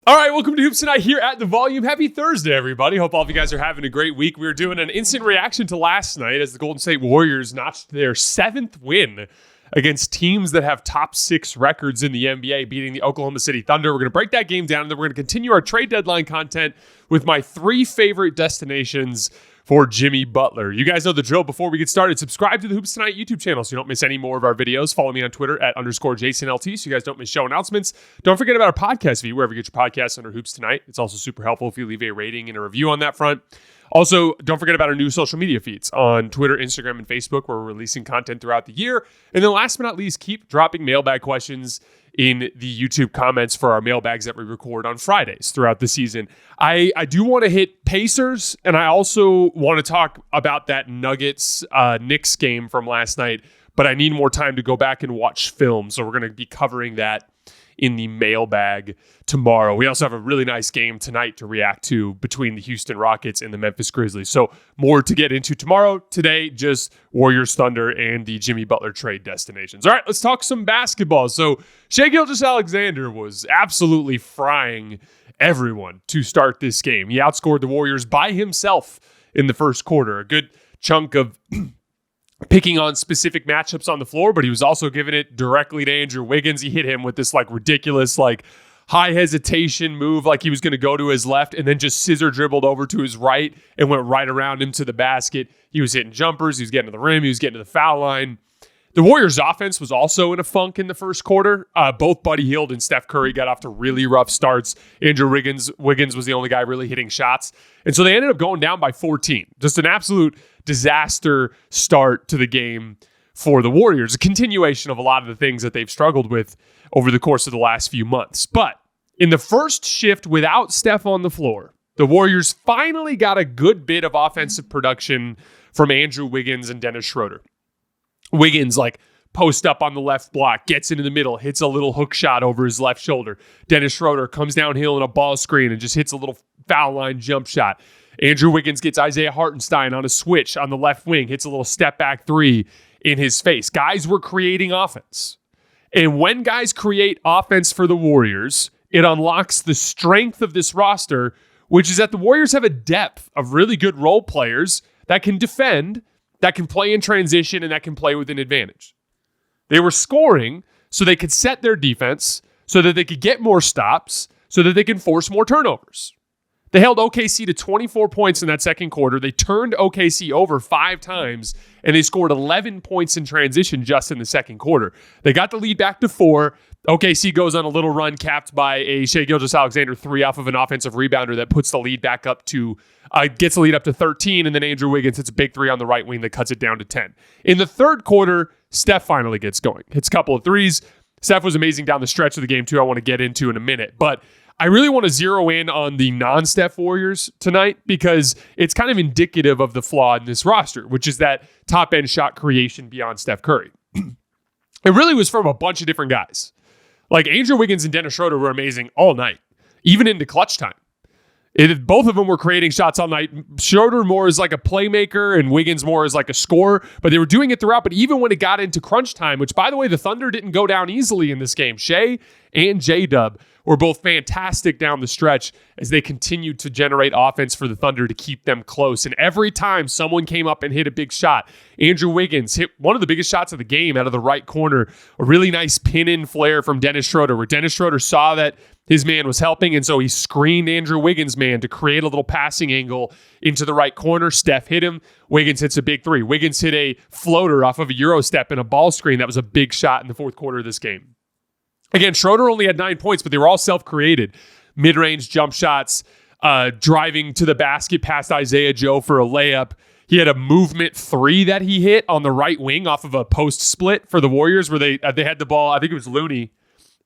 All right, welcome to Hoops Tonight here at The Volume. Happy Thursday, everybody. Hope all of you guys are having a great week. We were doing an instant reaction to last night as the Golden State Warriors notched their 7th win against teams that have top 6 records in the NBA, beating the Oklahoma City Thunder. We're going to break that game down, and then we're going to continue our trade deadline content with my 3 favorite destinations for Jimmy Butler. You guys know the drill. Before we get started, subscribe to the Hoops Tonight YouTube channel so you don't miss any more of our videos. Follow me on Twitter at _JasonLT so you guys don't miss show announcements. Don't forget about our podcast feed, wherever you get your podcasts under Hoops Tonight. It's also super helpful if you leave a rating and a review on that front. Also, don't forget about our new social media feeds on Twitter, Instagram, and Facebook, where we're releasing content throughout the year. And then last but not least, keep dropping mailbag questions in the YouTube comments for our mailbags that we record on Fridays throughout the season. I do want to hit Pacers, and I also want to talk about that Nuggets-Knicks game from last night, but I need more time to go back and watch film, so we're going to be covering that in the mailbag tomorrow. We also have a really nice game tonight to react to between the Houston Rockets and the Memphis Grizzlies. So more to get into tomorrow. Today, just Warriors, Thunder, and the Jimmy Butler trade destinations. All right, let's talk some basketball. So Shai Gilgeous-Alexander was absolutely frying everyone to start this game. He outscored the Warriors by himself in the first quarter. A good chunk of picking on specific matchups on the floor, but he was also giving it directly to Andrew Wiggins. He hit him with this ridiculous high hesitation move, like he was going to go to his left and then just scissor dribbled over to his right and went right around him to the basket. He was hitting jumpers. He was getting to the rim. He was getting to the foul line. The Warriors offense was also in a funk in the first quarter. Both Buddy Hield and Steph Curry got off to really rough starts. Andrew Wiggins was the only guy really hitting shots. And so they ended up going down by 14. Just an absolute disaster start to the game for the Warriors. A continuation of a lot of the things that they've struggled with over the course of the last few months. But in the first shift without Steph on the floor, the Warriors finally got a good bit of offensive production from Andrew Wiggins and Dennis Schroeder. Wiggins post up on the left block, gets into the middle, hits a little hook shot over his left shoulder. Dennis Schroeder comes downhill in a ball screen and just hits a little foul line jump shot. Andrew Wiggins gets Isaiah Hartenstein on a switch on the left wing, hits a little step back 3 in his face. Guys were creating offense. And when guys create offense for the Warriors, it unlocks the strength of this roster, which is that the Warriors have a depth of really good role players that can defend, that can play in transition, and that can play with an advantage. They were scoring so they could set their defense, so that they could get more stops, so that they can force more turnovers. They held OKC to 24 points in that second quarter. They turned OKC over 5 times, and they scored 11 points in transition just in the second quarter. They got the lead back to 4. OKC goes on a little run capped by a Shai Gilgeous-Alexander 3 off of an offensive rebounder that puts the lead back up to, gets the lead up to 13, and then Andrew Wiggins hits a big 3 on the right wing that cuts it down to 10. In the third quarter, Steph finally gets going. Hits a couple of threes. Steph was amazing down the stretch of the game too. I want to get into in a minute, but I really want to zero in on the non-Steph Warriors tonight because it's kind of indicative of the flaw in this roster, which is that top-end shot creation beyond Steph Curry. It really was from a bunch of different guys. Andrew Wiggins and Dennis Schroeder were amazing all night, even into clutch time. Both of them were creating shots all night. Schroeder more as a playmaker and Wiggins more as a scorer, but they were doing it throughout. But even when it got into crunch time, which, by the way, the Thunder didn't go down easily in this game. Shai and J-Dub were both fantastic down the stretch as they continued to generate offense for the Thunder to keep them close. And every time someone came up and hit a big shot, Andrew Wiggins hit one of the biggest shots of the game out of the right corner, a really nice pin-in flare from Dennis Schroeder, where Dennis Schroeder saw that his man was helping, and so he screened Andrew Wiggins' man to create a little passing angle into the right corner. Steph hit him. Wiggins hits a big 3. Wiggins hit a floater off of a Euro step in a ball screen. That was a big shot in the fourth quarter of this game. Again, Schroeder only had 9 points, but they were all self-created. Mid-range jump shots, driving to the basket past Isaiah Joe for a layup. He had a movement 3 that he hit on the right wing off of a post split for the Warriors where they had the ball. I think it was Looney.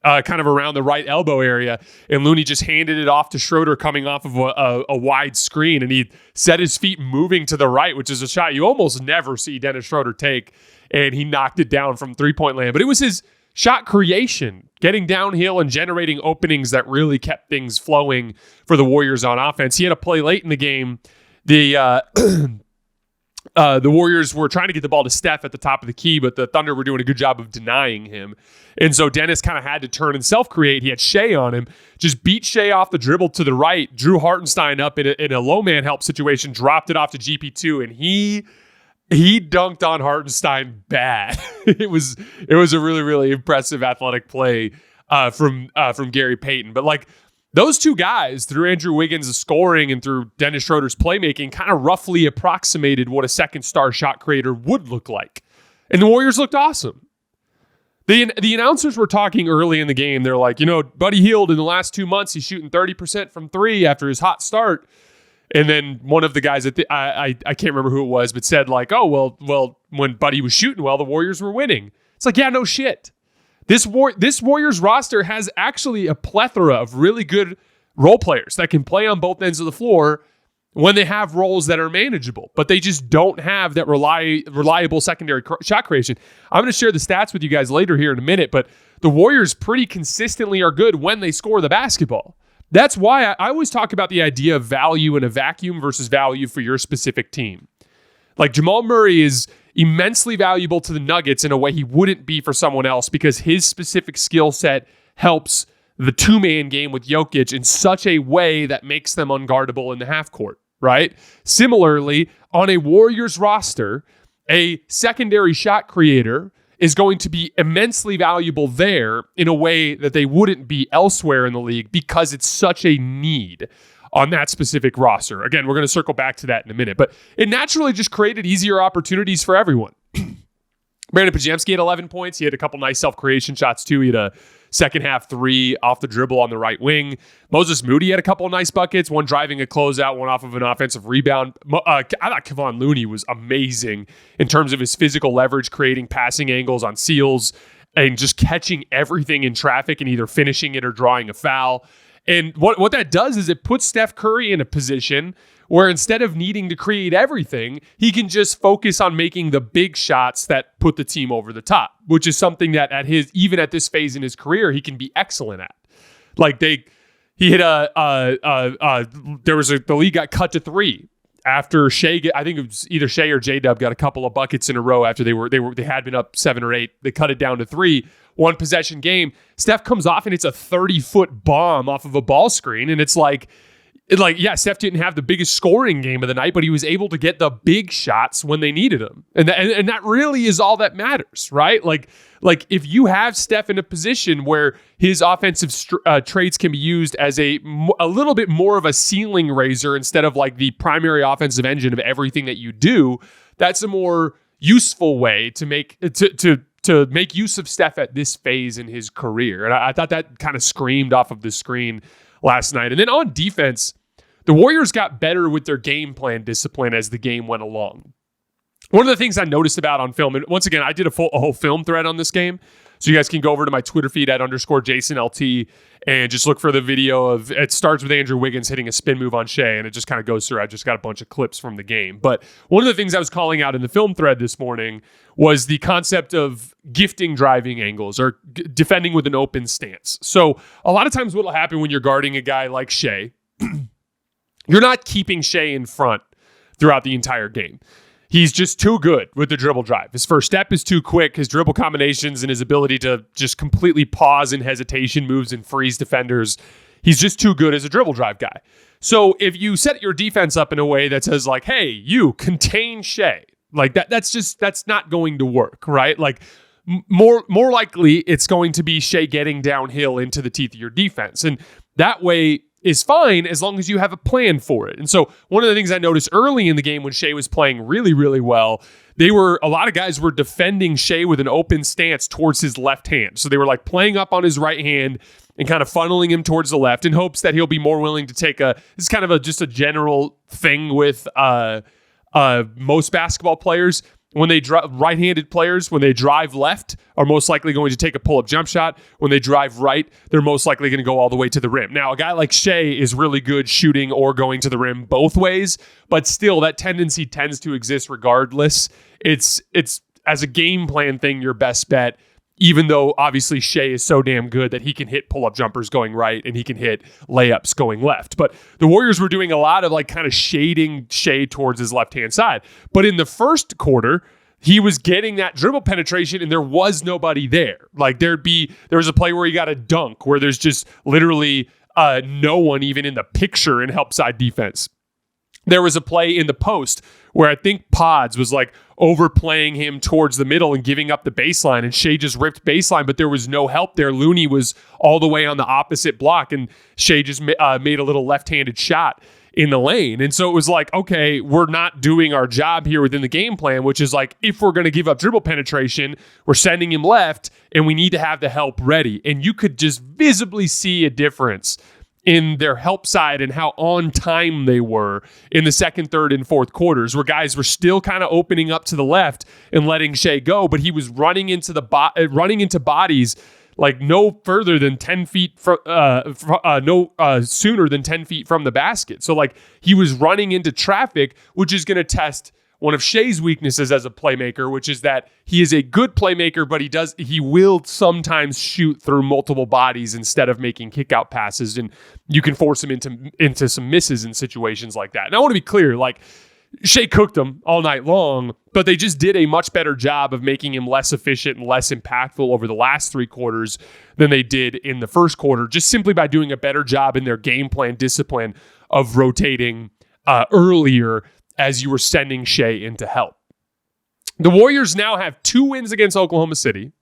Kind of around the right elbow area, and Looney just handed it off to Schroeder coming off of a wide screen, and he set his feet moving to the right, which is a shot you almost never see Dennis Schroeder take, and he knocked it down from three-point land. But it was his shot creation, getting downhill and generating openings that really kept things flowing for the Warriors on offense. He had a play late in the game. the Warriors were trying to get the ball to Steph at the top of the key, but the Thunder were doing a good job of denying him. And so Dennis kind of had to turn and self-create. He had Shai on him, just beat Shai off the dribble to the right, drew Hartenstein up in a low man help situation, dropped it off to GP2, and he dunked on Hartenstein bad. It was a really, really impressive athletic play from Gary Payton. But like, those two guys, through Andrew Wiggins' scoring and through Dennis Schroeder's playmaking, kind of roughly approximated what a second star shot creator would look like. And the Warriors looked awesome. The announcers were talking early in the game. They're like, Buddy Hield in the last 2 months, he's shooting 30% from three after his hot start. And then one of the guys I can't remember who it was, but said like, oh, well, when Buddy was shooting well, the Warriors were winning. It's like, yeah, no shit. This Warriors roster has actually a plethora of really good role players that can play on both ends of the floor when they have roles that are manageable, but they just don't have that reliable secondary shot creation. I'm going to share the stats with you guys later here in a minute, but the Warriors pretty consistently are good when they score the basketball. That's why I always talk about the idea of value in a vacuum versus value for your specific team. Like Jamal Murray is immensely valuable to the Nuggets in a way he wouldn't be for someone else because his specific skill set helps the two-man game with Jokic in such a way that makes them unguardable in the half court, right? Similarly, on a Warriors roster, a secondary shot creator is going to be immensely valuable there in a way that they wouldn't be elsewhere in the league because it's such a need on that specific roster. Again, we're going to circle back to that in a minute, but it naturally just created easier opportunities for everyone. Brandon Pajemski had 11 points. He had a couple nice self-creation shots too. He had a second half three off the dribble on the right wing. Moses Moody had a couple of nice buckets, one driving a closeout, one off of an offensive rebound. I thought Kevon Looney was amazing in terms of his physical leverage, creating passing angles on seals and just catching everything in traffic and either finishing it or drawing a foul. And what that does is it puts Steph Curry in a position where instead of needing to create everything, he can just focus on making the big shots that put the team over the top, which is something that even at this phase in his career, he can be excellent at. Like he hit the league got cut to three after Shai. I think it was either Shai or J-Dub got a couple of buckets in a row after they had been up 7 or 8. They cut it down to 3. One possession game. Steph comes off and it's a 30-foot bomb off of a ball screen. And it's like, yeah, Steph didn't have the biggest scoring game of the night, but he was able to get the big shots when they needed them. And that really is all that matters, right? Like if you have Steph in a position where his offensive traits can be used as a little bit more of a ceiling raiser instead of like the primary offensive engine of everything that you do, that's a more useful way to make use of Steph at this phase in his career. And I thought that kind of screamed off of the screen last night. And then on defense, the Warriors got better with their game plan discipline as the game went along. One of the things I noticed about on film, and once again, I did a whole film thread on this game, so you guys can go over to my Twitter feed at _JasonLT and just look for the video of, it starts with Andrew Wiggins hitting a spin move on Shai, and it just kind of goes through. I just got a bunch of clips from the game. But one of the things I was calling out in the film thread this morning was the concept of gifting driving angles or defending with an open stance. So a lot of times what will happen when you're guarding a guy like Shai, you're not keeping Shai in front throughout the entire game. He's just too good with the dribble drive. His first step is too quick. His dribble combinations and his ability to just completely pause in hesitation moves and freeze defenders. He's just too good as a dribble drive guy. So if you set your defense up in a way that says like, hey, you contain Shai, like that's not going to work, right? Like more likely it's going to be Shai getting downhill into the teeth of your defense. And that way is fine as long as you have a plan for it. And so one of the things I noticed early in the game when Shai was playing really, really well, a lot of guys were defending Shai with an open stance towards his left hand. So they were like playing up on his right hand and kind of funneling him towards the left in hopes that he'll be more willing to take this is kind of just a general thing with most basketball players. When they right-handed players, when they drive left, are most likely going to take a pull-up jump shot. When they drive right, they're most likely going to go all the way to the rim. Now, a guy like Shai is really good shooting or going to the rim both ways, but still, that tendency tends to exist regardless. It's as a game plan thing, your best bet even though obviously Shai is so damn good that he can hit pull-up jumpers going right and he can hit layups going left. But the Warriors were doing a lot of like kind of shading Shai towards his left-hand side. But in the first quarter, he was getting that dribble penetration and there was nobody there. Like there was a play where he got a dunk where there's just literally no one even in the picture in help side defense. There was a play in the post where I think Pods was like overplaying him towards the middle and giving up the baseline, and Shai just ripped baseline, but there was no help there. Looney was all the way on the opposite block, and Shai just made a little left-handed shot in the lane. And so it was like, okay, we're not doing our job here within the game plan, which is like, if we're going to give up dribble penetration, we're sending him left, and we need to have the help ready. And you could just visibly see a difference in their help side and how on time they were in the second, third, and fourth quarters, where guys were still kind of opening up to the left and letting Shai go, but he was running into bodies like no further than 10 feet sooner than 10 feet from the basket. So like he was running into traffic, which is going to test one of Shai's weaknesses as a playmaker, which is that he is a good playmaker, but he will sometimes shoot through multiple bodies instead of making kick out passes, and you can force him into some misses in situations like that. And I want to be clear, like Shai cooked him all night long, but they just did a much better job of making him less efficient and less impactful over the last three quarters than they did in the first quarter, just simply by doing a better job in their game plan discipline of rotating earlier as you were sending Shai into help. The Warriors now have 2 wins against Oklahoma City,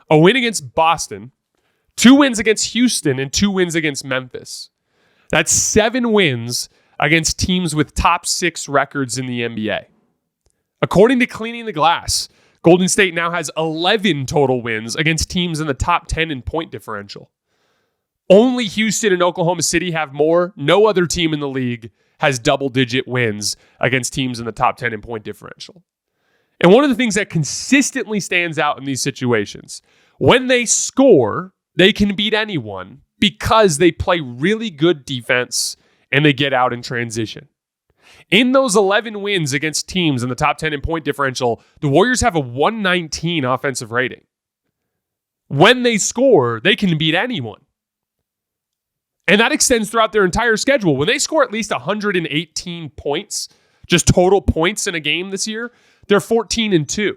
a win against Boston, 2 wins against Houston, and 2 wins against Memphis. That's 7 wins against teams with top 6 records in the NBA. According to Cleaning the Glass, Golden State now has 11 total wins against teams in the top 10 in point differential. Only Houston and Oklahoma City have more. No other team in the league has double-digit wins against teams in the top 10 in point differential. And one of the things that consistently stands out in these situations, when they score, they can beat anyone because they play really good defense and they get out in transition. In those 11 wins against teams in the top 10 in point differential, the Warriors have a 119 offensive rating. When they score, they can beat anyone. And that extends throughout their entire schedule. When they score at least 118 points, just total points in a game this year, they're 14-2.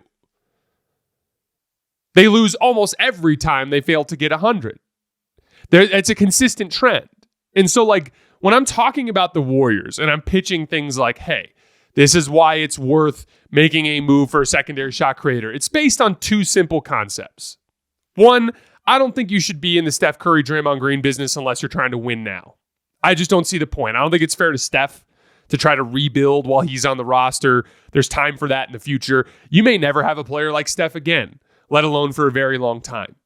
They lose almost every time they fail to get 100. It's a consistent trend. And so, like, when I'm talking about the Warriors and I'm pitching things like, hey, this is why it's worth making a move for a secondary shot creator, it's based on 2 simple concepts. One, I don't think you should be in the Steph Curry, Draymond Green business unless you're trying to win now. I just don't see the point. I don't think it's fair to Steph to try to rebuild while he's on the roster. There's time for that in the future. You may never have a player like Steph again, let alone for a very long time.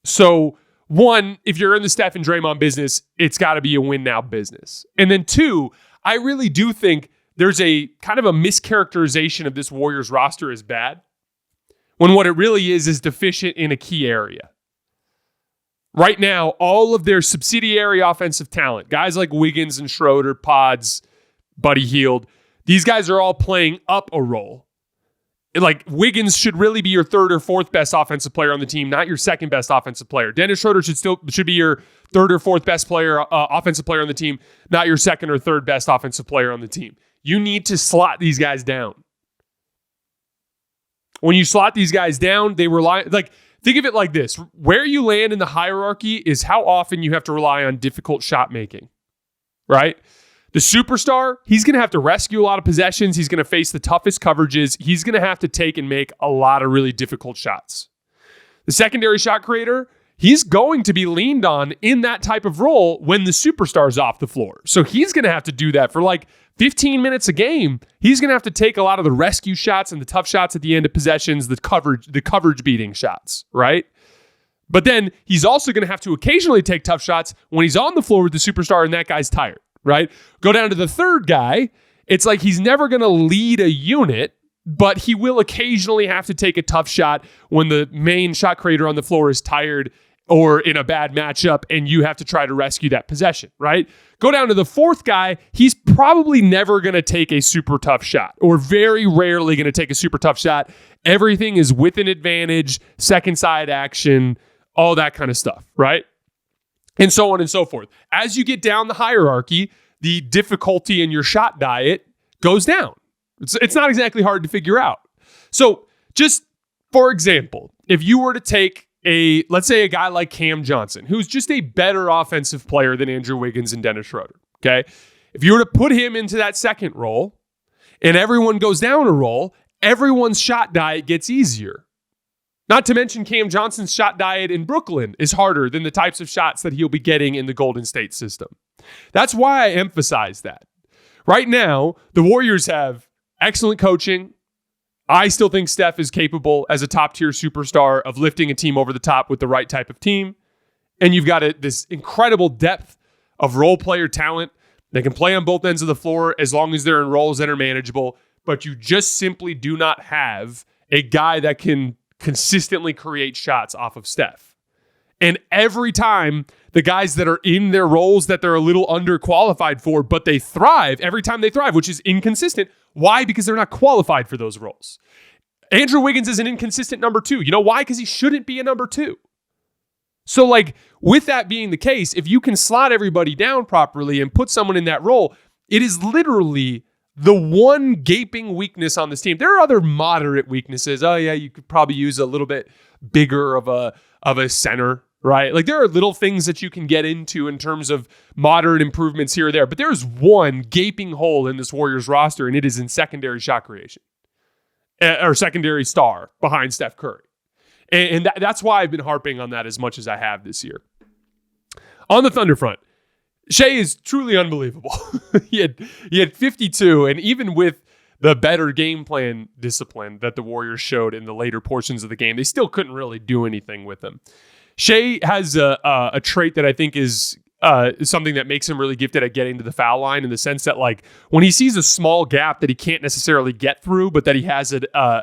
So, 1, if you're in the Steph and Draymond business, it's got to be a win now business. And then 2, I really do think there's a kind of a mischaracterization of this Warriors roster as bad, when what it really is deficient in a key area. Right now, all of their subsidiary offensive talent, guys like Wiggins and Schroeder, Pods, Buddy Hield, these guys are all playing up a role. Like, Wiggins should really be your 3rd or 4th best offensive player on the team, not your 2nd best offensive player. Dennis Schroeder should be your 3rd or 4th best player, offensive player on the team, not your 2nd or 3rd best offensive player on the team. You need to slot these guys down. When you slot these guys down, they rely, like, think of it like this. Where you land in the hierarchy is how often you have to rely on difficult shot making, right? The superstar, he's going to have to rescue a lot of possessions. He's going to face the toughest coverages. He's going to have to take and make a lot of really difficult shots. The secondary shot creator, he's going to be leaned on in that type of role when the superstar's off the floor. So he's going to have to do that for like 15 minutes a game. He's going to have to take a lot of the rescue shots and the tough shots at the end of possessions, the coverage beating shots, right? But then he's also going to have to occasionally take tough shots when he's on the floor with the superstar and that guy's tired, right? Go down to the 3rd guy. It's like he's never going to lead a unit, but he will occasionally have to take a tough shot when the main shot creator on the floor is tired or in a bad matchup, and you have to try to rescue that possession, right? Go down to the fourth guy. He's probably never going to take a super tough shot, or very rarely going to take a super tough shot. Everything is with an advantage, second side action, all that kind of stuff, right? And so on and so forth. As you get down the hierarchy, the difficulty in your shot diet goes down. It's not exactly hard to figure out. So just for example, if you were to take let's say a guy like Cam Johnson, who's just a better offensive player than Andrew Wiggins and Dennis Schroeder, okay? If you were to put him into that second role and everyone goes down a role, everyone's shot diet gets easier. Not to mention Cam Johnson's shot diet in Brooklyn is harder than the types of shots that he'll be getting in the Golden State system. That's why I emphasize that. Right now, the Warriors have excellent coaching. I still think Steph is capable as a top-tier superstar of lifting a team over the top with the right type of team. And you've got this incredible depth of role player talent. They can play on both ends of the floor as long as they're in roles that are manageable. But you just simply do not have a guy that can consistently create shots off of Steph. And every time the guys that are in their roles that they're a little underqualified for, but they thrive, every time they thrive, which is inconsistent. Why? Because they're not qualified for those roles. Andrew Wiggins is an inconsistent number 2. You know why? Because he shouldn't be a number 2. So like with that being the case, if you can slot everybody down properly and put someone in that role, it is literally the one gaping weakness on this team. There are other moderate weaknesses. Oh yeah, you could probably use a little bit bigger of a center, right? Like there are little things that you can get into in terms of moderate improvements here or there, but there's one gaping hole in this Warriors roster, and it is in secondary shot creation or secondary star behind Steph Curry. And that's why I've been harping on that as much as I have this year. On the Thunder front, Shai is truly unbelievable. he had 52, and even with the better game plan discipline that the Warriors showed in the later portions of the game, they still couldn't really do anything with him. Shai has a trait that I think is something that makes him really gifted at getting to the foul line, in the sense that like when he sees a small gap that he can't necessarily get through, but that he has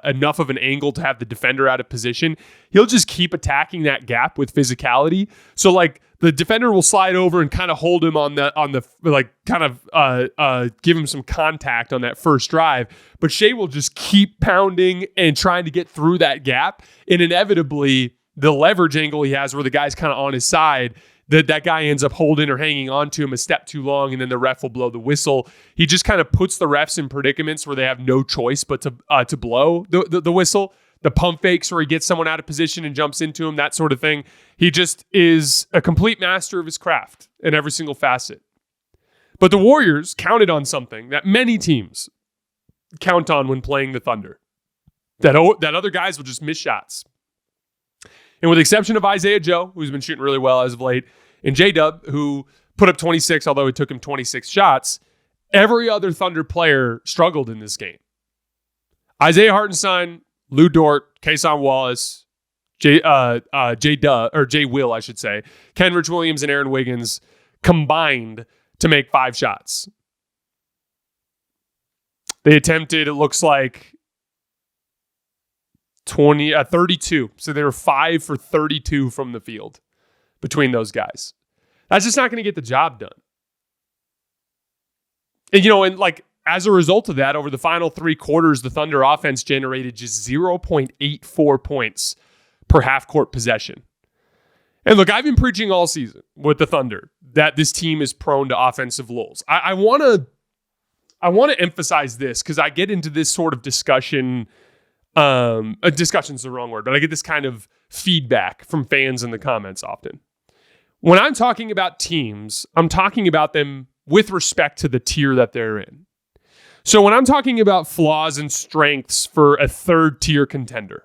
enough of an angle to have the defender out of position, he'll just keep attacking that gap with physicality. So like the defender will slide over and kind of hold him on the like kind of give him some contact on that first drive, but Shai will just keep pounding and trying to get through that gap, and inevitably the leverage angle he has where the guy's kind of on his side, that guy ends up holding or hanging on to him a step too long, and then the ref will blow the whistle. He just kind of puts the refs in predicaments where they have no choice but to blow the whistle. The pump fakes where he gets someone out of position and jumps into him, that sort of thing. He just is a complete master of his craft in every single facet. But the Warriors counted on something that many teams count on when playing the Thunder, that other guys will just miss shots. And with the exception of Isaiah Joe, who's been shooting really well as of late, and J-Dub, who put up 26, although it took him 26 shots, every other Thunder player struggled in this game. Isaiah Hartenstein, Lou Dort, Kason Wallace, Jay Will, I should say, Kenrich Williams and Aaron Wiggins combined to make 5 shots. They attempted, it looks like, 32. So they were 5 for 32 from the field between those guys. That's just not going to get the job done. And, and like as a result of that, over the final 3 quarters, the Thunder offense generated just 0.84 points per half-court possession. And look, I've been preaching all season with the Thunder that this team is prone to offensive lulls. I want to emphasize this because I get into this sort of discussion. Discussion's the wrong word, but I get this kind of feedback from fans in the comments often. When I'm talking about teams, I'm talking about them with respect to the tier that they're in. So when I'm talking about flaws and strengths for a third tier contender,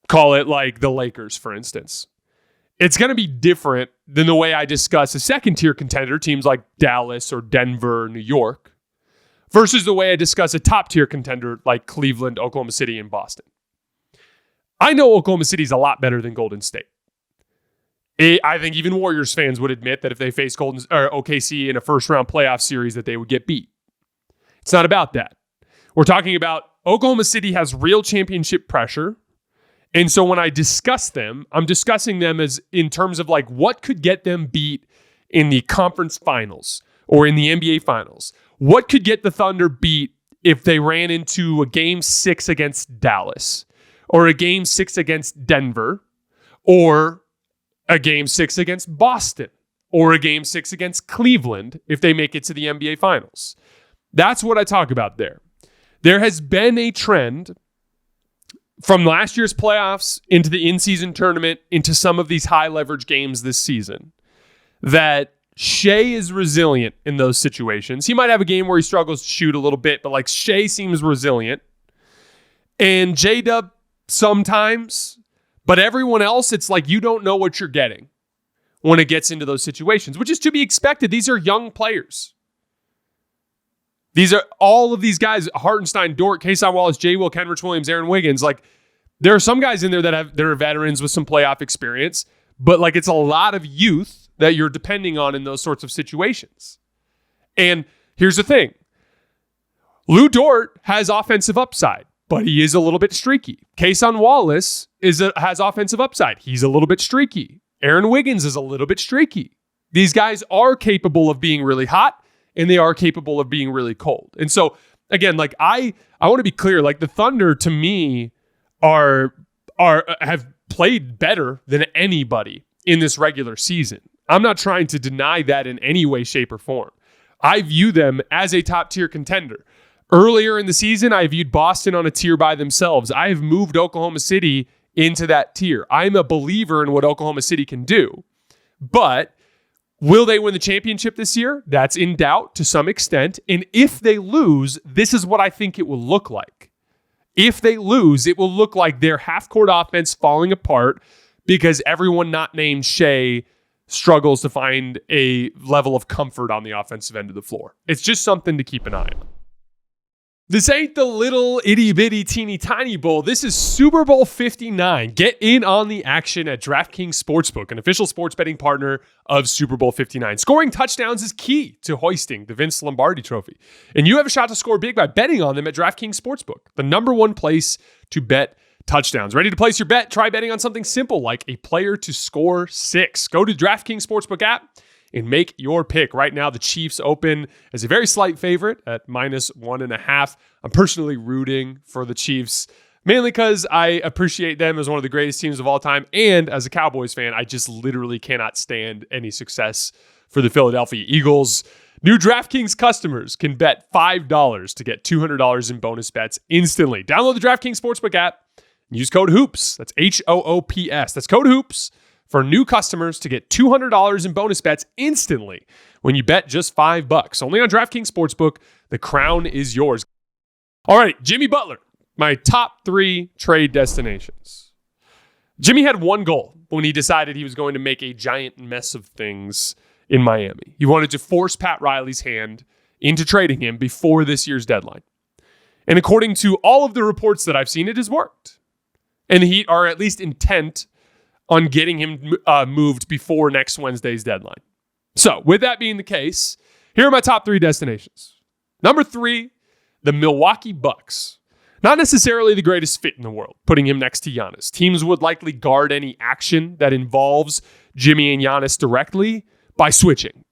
call it like the Lakers, for instance, it's going to be different than the way I discuss a second tier contender, teams like Dallas or Denver or New York, versus the way I discuss a top-tier contender like Cleveland, Oklahoma City, and Boston. I know Oklahoma City is a lot better than Golden State. I think even Warriors fans would admit that if they face OKC in a first-round playoff series that they would get beat. It's not about that. We're talking about Oklahoma City has real championship pressure, And so when I discuss them, I'm discussing them as in terms of like what could get them beat in the conference finals or in the NBA finals. What could get the Thunder beat if they ran into a game 6 against Dallas or a game 6 against Denver or a game 6 against Boston or a game 6 against Cleveland if they make it to the NBA finals. That's what I talk about there. There has been a trend from last year's playoffs into the in-season tournament into some of these high leverage games this season that Shai is resilient in those situations. He might have a game where he struggles to shoot a little bit, but like Shai seems resilient. And J-Dub sometimes, but everyone else, it's like you don't know what you're getting when it gets into those situations, which is to be expected. These are young players. These are all of these guys, Hartenstein, Dort, Kason Wallace, J. Will, Kenrich Williams, Aaron Wiggins. Like, there are some guys in there that are veterans with some playoff experience, but like it's a lot of youth that you're depending on in those sorts of situations. And here's the thing. Lou Dort has offensive upside, but he is a little bit streaky. Kason Wallace has offensive upside. He's a little bit streaky. Aaron Wiggins is a little bit streaky. These guys are capable of being really hot, and they are capable of being really cold. And so, again, like I want to be clear, like the Thunder to me have played better than anybody in this regular season. I'm not trying to deny that in any way, shape, or form. I view them as a top-tier contender. Earlier in the season, I viewed Boston on a tier by themselves. I have moved Oklahoma City into that tier. I'm a believer in what Oklahoma City can do. But will they win the championship this year? That's in doubt to some extent. And if they lose, this is what I think it will look like. If they lose, it will look like their half-court offense falling apart because everyone not named Shai struggles to find a level of comfort on the offensive end of the floor. It's just something to keep an eye on. This ain't the little itty bitty teeny tiny bowl. This is Super Bowl 59. Get in on the action at DraftKings Sportsbook, an official sports betting partner of Super Bowl 59. Scoring touchdowns is key to hoisting the Vince Lombardi Trophy. And you have a shot to score big by betting on them at DraftKings Sportsbook, the #1 place to bet touchdowns. Ready to place your bet? Try betting on something simple like a player to score 6. Go to DraftKings Sportsbook app and make your pick. Right now, the Chiefs open as a very slight favorite at -1.5. I'm personally rooting for the Chiefs, mainly because I appreciate them as one of the greatest teams of all time. And as a Cowboys fan, I just literally cannot stand any success for the Philadelphia Eagles. New DraftKings customers can bet $5 to get $200 in bonus bets instantly. Download the DraftKings Sportsbook app and use code HOOPS. That's HOOPS. That's code HOOPS for new customers to get $200 in bonus bets instantly when you bet just $5. Only on DraftKings Sportsbook. The crown is yours. All right, Jimmy Butler, my top 3 trade destinations. Jimmy had one goal when he decided he was going to make a giant mess of things in Miami. He wanted to force Pat Riley's hand into trading him before this year's deadline. And according to all of the reports that I've seen, it has worked. And the Heat are at least intent on getting him moved before next Wednesday's deadline. So, with that being the case, here are my top 3 destinations. Number 3, the Milwaukee Bucks. Not necessarily the greatest fit in the world, putting him next to Giannis. Teams would likely guard any action that involves Jimmy and Giannis directly by switching,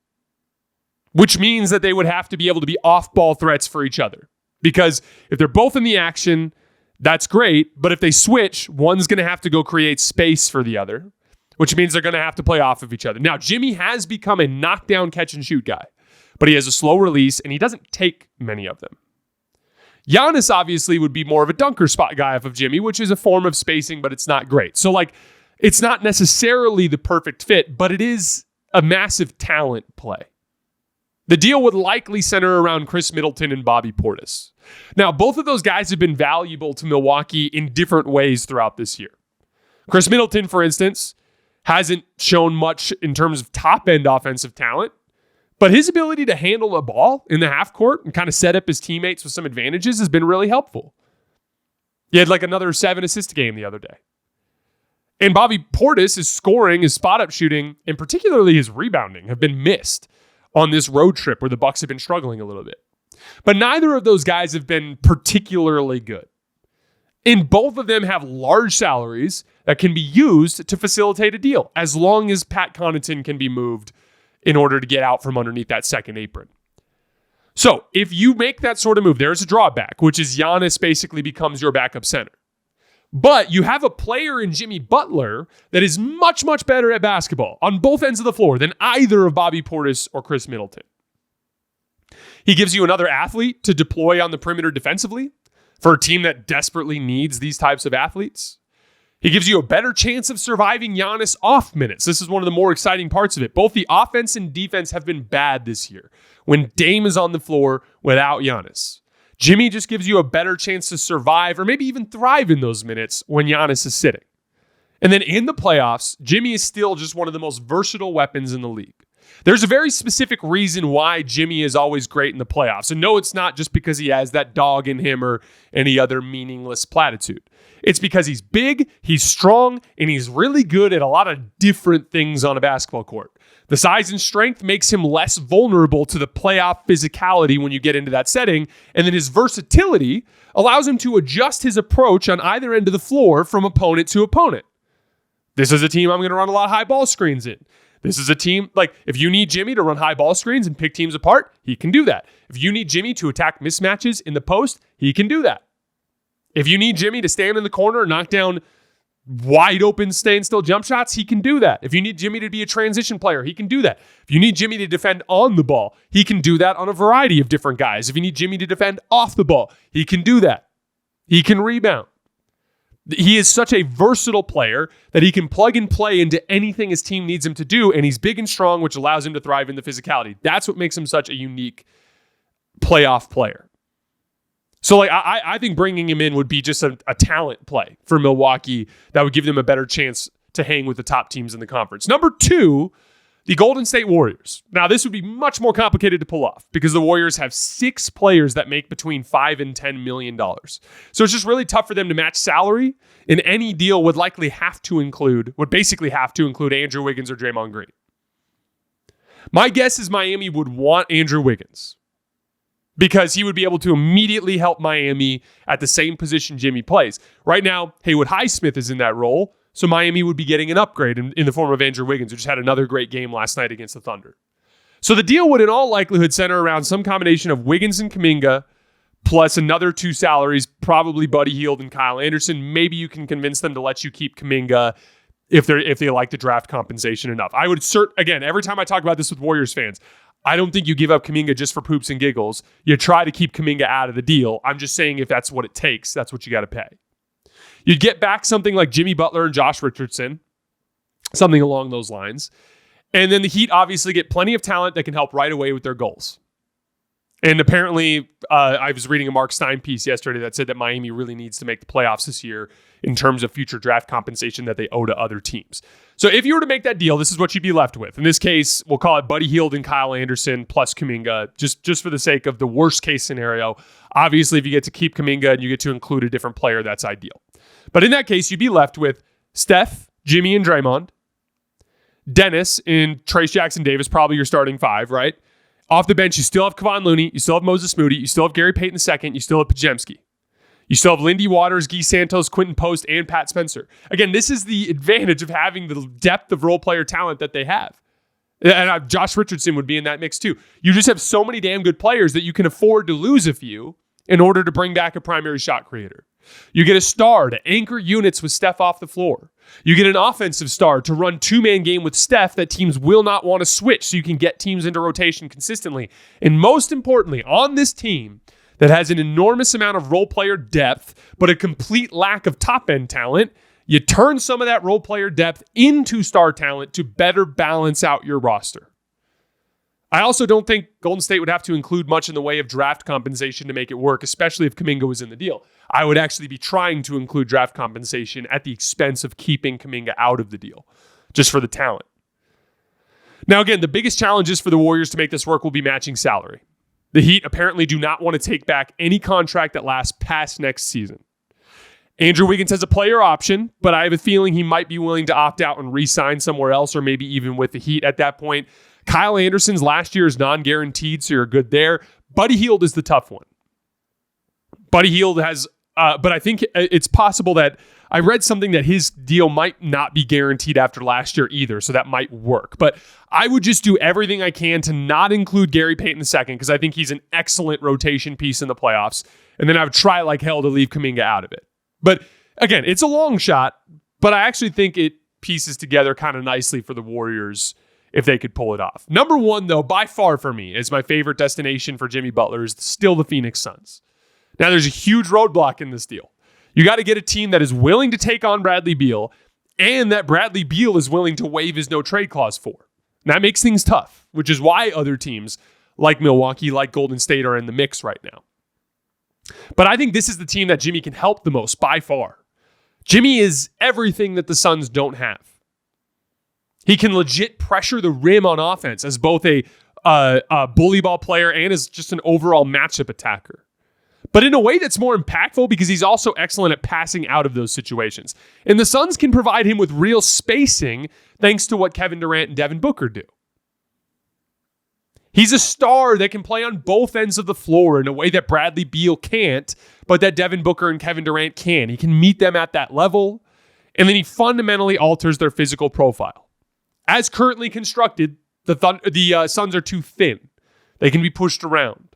which means that they would have to be able to be off-ball threats for each other. Because if they're both in the action, that's great, but if they switch, one's going to have to go create space for the other, which means they're going to have to play off of each other. Now, Jimmy has become a knockdown catch-and-shoot guy, but he has a slow release, and he doesn't take many of them. Giannis obviously would be more of a dunker spot guy off of Jimmy, which is a form of spacing, but it's not great. So, it's not necessarily the perfect fit, but it is a massive talent play. The deal would likely center around Chris Middleton and Bobby Portis. Now, both of those guys have been valuable to Milwaukee in different ways throughout this year. Chris Middleton, for instance, hasn't shown much in terms of top-end offensive talent, but his ability to handle a ball in the half court and kind of set up his teammates with some advantages has been really helpful. He had another 7-assist game the other day. And Bobby Portis, his scoring, his spot-up shooting, and particularly his rebounding have been missed on this road trip where the Bucks have been struggling a little bit. But neither of those guys have been particularly good. And both of them have large salaries that can be used to facilitate a deal, as long as Pat Connaughton can be moved in order to get out from underneath that second apron. So if you make that sort of move, there's a drawback, which is Giannis basically becomes your backup center. But you have a player in Jimmy Butler that is much, much better at basketball on both ends of the floor than either of Bobby Portis or Chris Middleton. He gives you another athlete to deploy on the perimeter defensively for a team that desperately needs these types of athletes. He gives you a better chance of surviving Giannis off minutes. This is one of the more exciting parts of it. Both the offense and defense have been bad this year when Dame is on the floor without Giannis. Jimmy just gives you a better chance to survive or maybe even thrive in those minutes when Giannis is sitting. And then in the playoffs, Jimmy is still just one of the most versatile weapons in the league. There's a very specific reason why Jimmy is always great in the playoffs. And no, it's not just because he has that dog in him or any other meaningless platitude. It's because he's big, he's strong, and he's really good at a lot of different things on a basketball court. The size and strength makes him less vulnerable to the playoff physicality when you get into that setting. And then his versatility allows him to adjust his approach on either end of the floor from opponent to opponent. This is a team I'm going to run a lot of high ball screens in. This is a team, like, if you need Jimmy to run high ball screens and pick teams apart, he can do that. If you need Jimmy to attack mismatches in the post, he can do that. If you need Jimmy to stand in the corner and knock down wide open stand still jump shots, he can do that. If you need Jimmy to be a transition player, he can do that. If you need Jimmy to defend on the ball, he can do that on a variety of different guys. If you need Jimmy to defend off the ball, he can do that. He can rebound. He is such a versatile player that he can plug and play into anything his team needs him to do, and he's big and strong, which allows him to thrive in the physicality. That's what makes him such a unique playoff player. So I think bringing him in would be just a talent play for Milwaukee that would give them a better chance to hang with the top teams in the conference. Number 2, the Golden State Warriors. Now, this would be much more complicated to pull off because the Warriors have 6 players that make between $5 and $10 million. So it's just really tough for them to match salary, and any deal would basically have to include Andrew Wiggins or Draymond Green. My guess is Miami would want Andrew Wiggins because he would be able to immediately help Miami at the same position Jimmy plays. Right now, Haywood Highsmith is in that role, so Miami would be getting an upgrade in the form of Andrew Wiggins, who just had another great game last night against the Thunder. So the deal would in all likelihood center around some combination of Wiggins and Kuminga, plus another 2 salaries, probably Buddy Hield and Kyle Anderson. Maybe you can convince them to let you keep Kuminga if they like the draft compensation enough. I would again, every time I talk about this with Warriors fans, I don't think you give up Kuminga just for poops and giggles. You try to keep Kuminga out of the deal. I'm just saying if that's what it takes, that's what you got to pay. You'd get back something like Jimmy Butler and Josh Richardson, something along those lines. And then the Heat obviously get plenty of talent that can help right away with their goals. And apparently, I was reading a Mark Stein piece yesterday that said that Miami really needs to make the playoffs this year in terms of future draft compensation that they owe to other teams. So if you were to make that deal, this is what you'd be left with. In this case, we'll call it Buddy Hield and Kyle Anderson plus Kuminga, just for the sake of the worst case scenario. Obviously, if you get to keep Kuminga and you get to include a different player, that's ideal. But in that case, you'd be left with Steph, Jimmy, and Draymond, Dennis, and Trace Jackson Davis, probably your starting 5, right? Off the bench, you still have Kevon Looney, you still have Moses Moody, you still have Gary Payton II, you still have Podziemski. You still have Lindy Waters, Guy Santos, Quentin Post, and Pat Spencer. Again, this is the advantage of having the depth of role player talent that they have. And Josh Richardson would be in that mix too. You just have so many damn good players that you can afford to lose a few in order to bring back a primary shot creator. You get a star to anchor units with Steph off the floor. You get an offensive star to run 2-man game with Steph that teams will not want to switch so you can get teams into rotation consistently. And most importantly, on this team that has an enormous amount of role player depth, but a complete lack of top-end talent, you turn some of that role player depth into star talent to better balance out your roster. I also don't think Golden State would have to include much in the way of draft compensation to make it work, especially if Kuminga was in the deal. I would actually be trying to include draft compensation at the expense of keeping Kuminga out of the deal, just for the talent. Now, again, the biggest challenges for the Warriors to make this work will be matching salary. The Heat apparently do not want to take back any contract that lasts past next season. Andrew Wiggins has a player option, but I have a feeling he might be willing to opt out and re-sign somewhere else, or maybe even with the Heat at that point. Kyle Anderson's last year is non-guaranteed, so you're good there. Buddy Hield is the tough one. Buddy Hield has But I think it's possible that I read something that his deal might not be guaranteed after last year either, so that might work. But I would just do everything I can to not include Gary Payton II because I think he's an excellent rotation piece in the playoffs. And then I would try like hell to leave Kuminga out of it. But again, it's a long shot, but I actually think it pieces together kind of nicely for the Warriors if they could pull it off. Number one, though, by far for me, is my favorite destination for Jimmy Butler is still the Phoenix Suns. Now, there's a huge roadblock in this deal. You got to get a team that is willing to take on Bradley Beal and that Bradley Beal is willing to waive his no-trade clause for. And that makes things tough, which is why other teams like Milwaukee, like Golden State are in the mix right now. But I think this is the team that Jimmy can help the most by far. Jimmy is everything that the Suns don't have. He can legit pressure the rim on offense as both a bully ball player and as just an overall matchup attacker. But in a way that's more impactful because he's also excellent at passing out of those situations. And the Suns can provide him with real spacing thanks to what Kevin Durant and Devin Booker do. He's a star that can play on both ends of the floor in a way that Bradley Beal can't, but that Devin Booker and Kevin Durant can. He can meet them at that level, and then he fundamentally alters their physical profile. As currently constructed, the Suns are too thin. They can be pushed around.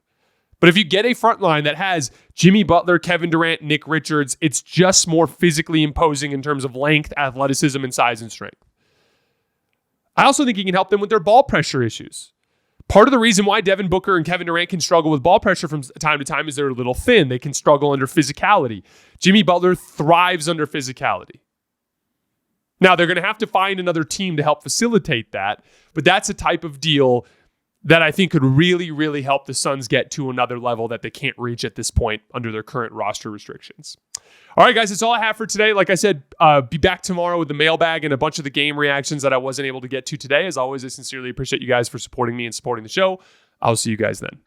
But if you get a front line that has Jimmy Butler, Kevin Durant, Nick Richards, it's just more physically imposing in terms of length, athleticism, and size and strength. I also think he can help them with their ball pressure issues. Part of the reason why Devin Booker and Kevin Durant can struggle with ball pressure from time to time is they're a little thin. They can struggle under physicality. Jimmy Butler thrives under physicality. Now, they're going to have to find another team to help facilitate that, but that's a type of deal that I think could really, really help the Suns get to another level that they can't reach at this point under their current roster restrictions. All right, guys, that's all I have for today. Like I said, be back tomorrow with the mailbag and a bunch of the game reactions that I wasn't able to get to today. As always, I sincerely appreciate you guys for supporting me and supporting the show. I'll see you guys then.